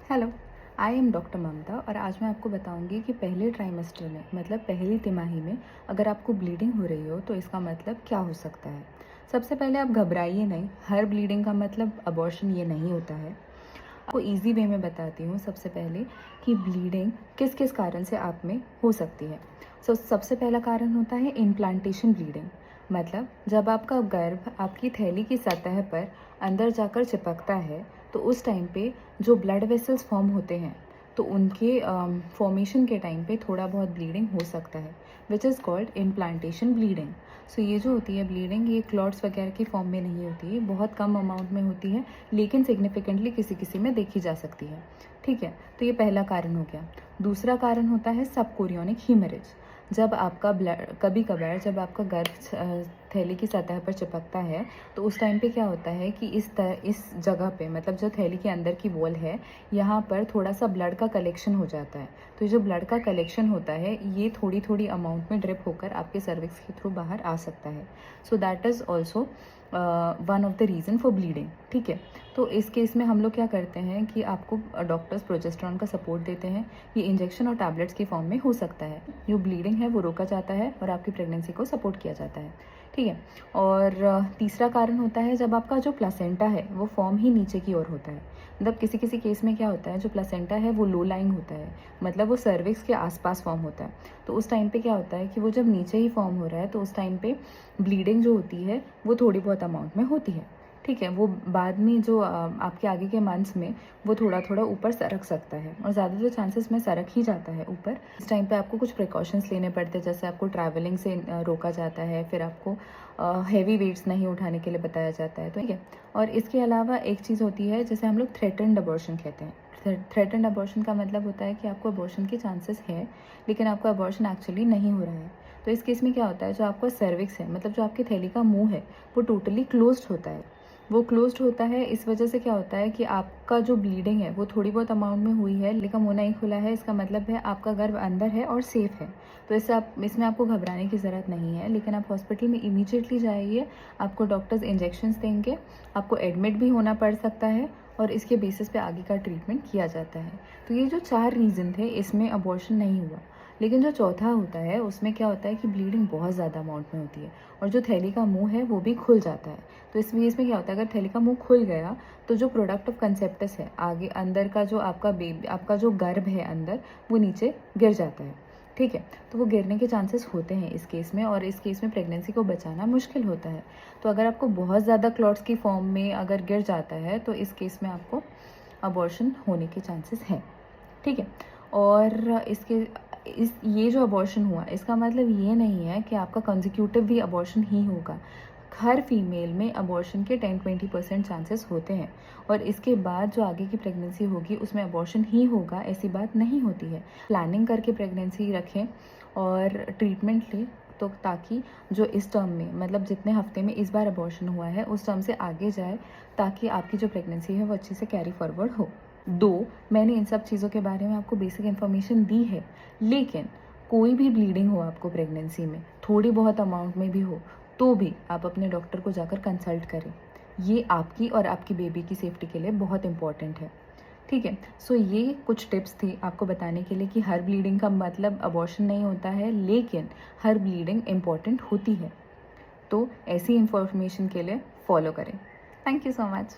Hello, I am doctor ममता और आज मैं आपको बताऊंगी कि पहले ट्राइमेस्टर में मतलब पहली तिमाही में अगर आपको ब्लीडिंग हो रही हो तो इसका मतलब क्या हो सकता है। सबसे पहले आप घबराइए नहीं, हर ब्लीडिंग का मतलब अबॉर्शन ये नहीं होता है। आपको इजी वे में बताती हूँ सबसे पहले कि ब्लीडिंग किस किस कारण से आप में हो सकती है। सबसे पहला कारण होता है इम्प्लांटेशन ब्लीडिंग। मतलब जब आपका गर्भ आपकी थैली की सतह पर अंदर जाकर चिपकता है तो उस टाइम पे जो ब्लड वेसल्स फॉर्म होते हैं तो उनके फॉर्मेशन के टाइम पे थोड़ा बहुत ब्लीडिंग हो सकता है, which is called implantation bleeding. So ये जो होती है ब्लीडिंग, ये क्लॉट्स वगैरह की फॉर्म में नहीं होती है, बहुत कम अमाउंट में होती है, लेकिन सिग्निफिकेंटली किसी किसी में देखी जा सकती है। ठीक है, तो ये पहला कारण हो गया। दूसरा कारण होता है सबकोरियोनिक हीमरेज। जब आपका ब्लड कभी कभार जब आपका गर्भ थैली की सतह पर चिपकता है तो उस टाइम पे क्या होता है कि इस जगह पे मतलब जो थैली के अंदर की वॉल है, यहाँ पर थोड़ा सा ब्लड का कलेक्शन हो जाता है। तो ये जो ब्लड का कलेक्शन होता है ये थोड़ी थोड़ी अमाउंट में ड्रिप होकर आपके सर्विक्स के थ्रू बाहर आ सकता है। So that is also one of the reason for bleeding. ठीक है, तो इस केस में हम लोग क्या करते हैं कि आपको डॉक्टर्स प्रोजेस्टेरॉन का सपोर्ट देते हैं। ये इंजेक्शन और टैबलेट्स की फॉर्म में हो सकता है। जो ब्लीडिंग है वो रोका जाता है और आपकी प्रेगनेंसी को सपोर्ट किया जाता है। ठीक है, और तीसरा कारण होता है जब आपका जो प्लासेंटा है वो फॉर्म ही नीचे की ओर होता है। मतलब किसी किसी केस में क्या होता है, जो प्लासेंटा है वो लो लाइंग होता है, मतलब वो सर्विक्स के आसपास फॉर्म होता है। तो उस टाइम पे क्या होता है कि वो जब नीचे ही फॉर्म हो रहा है तो उस टाइम पे ब्लीडिंग जो होती है वो थोड़ी बहुत अमाउंट में होती है। ठीक है, वो बाद में जो आपके आगे के मंथ्स में वो थोड़ा थोड़ा ऊपर सरक सकता है और ज़्यादातर चांसेस में सरक ही जाता है ऊपर। इस टाइम पे आपको कुछ प्रिकॉशंस लेने पड़ते हैं, जैसे आपको ट्रैवलिंग से रोका जाता है, फिर आपको हैवी वेट्स नहीं उठाने के लिए बताया जाता है। तो ठीक है, और इसके अलावा एक चीज़ होती है जिसे हम लोग थ्रेटन्ड अबॉर्शन कहते हैं। थ्रेटन्ड अबॉर्शन का मतलब होता है कि आपको अबॉर्शन के चांसेस है लेकिन आपका अबॉर्शन एक्चुअली नहीं हो रहा है। तो इस केस में क्या होता है, जो आपका सर्विक्स है मतलब जो आपकी थैली का मुंह है वो टोटली क्लोज्ड होता है। वो क्लोज्ड होता है, इस वजह से क्या होता है कि आपका जो ब्लीडिंग है वो थोड़ी बहुत अमाउंट में हुई है लेकिन मुंह नहीं खुला है, इसका मतलब है आपका गर्भ अंदर है और सेफ है। तो इसमें आपको घबराने की ज़रूरत नहीं है, लेकिन आप हॉस्पिटल में इमीडिएटली जाइए। आपको डॉक्टर्स इंजेक्शंस देंगे, आपको एडमिट भी होना पड़ सकता है और इसके बेसिस पे आगे का ट्रीटमेंट किया जाता है। तो ये जो 4 रीज़न थे इसमें अबॉर्शन नहीं हुआ। लेकिन जो चौथा होता है उसमें क्या होता है कि ब्लीडिंग बहुत ज़्यादा अमाउंट में होती है और जो थैली का मुंह है वो भी खुल जाता है। तो इसमें क्या होता है, अगर थैली का मुंह खुल गया तो जो प्रोडक्ट ऑफ कंसेप्टस है आगे अंदर का जो आपका बेबी आपका जो गर्भ है अंदर वो नीचे गिर जाता है। ठीक है, तो वो गिरने के चांसेस होते हैं इस केस में, और इस केस में प्रेगनेंसी को बचाना मुश्किल होता है। तो अगर आपको बहुत ज़्यादा क्लॉट्स की फॉर्म में अगर गिर जाता है तो इस केस में आपको अबॉर्शन होने के चांसेस हैं। ठीक है, और ये जो अबॉर्शन हुआ इसका मतलब ये नहीं है कि आपका कंजिक्यूटिव भी अबॉर्शन ही होगा। हर फीमेल में अबॉर्शन के 10-20% चांसेस होते हैं और इसके बाद जो आगे की प्रेगनेंसी होगी उसमें अबॉर्शन ही होगा, ऐसी बात नहीं होती है। प्लानिंग करके प्रेगनेंसी रखें और ट्रीटमेंट लें, तो ताकि जो इस टर्म में मतलब जितने हफ्ते में इस बार अबॉर्शन हुआ है उस टर्म से आगे जाए, ताकि आपकी जो प्रेगनेंसी है वो अच्छे से कैरी फॉरवर्ड हो। मैंने इन सब चीज़ों के बारे में आपको बेसिक इन्फॉर्मेशन दी है, लेकिन कोई भी ब्लीडिंग हो आपको प्रेगनेंसी में, थोड़ी बहुत अमाउंट में भी हो, तो भी आप अपने डॉक्टर को जाकर कंसल्ट करें। ये आपकी और आपकी बेबी की सेफ्टी के लिए बहुत इंपॉर्टेंट है। ठीक है, सो ये कुछ टिप्स थी आपको बताने के लिए कि हर ब्लीडिंग का मतलब अबॉर्शन नहीं होता है, लेकिन हर ब्लीडिंग इम्पॉर्टेंट होती है। तो ऐसी इन्फॉर्मेशन के लिए फॉलो करें। Thank you so much.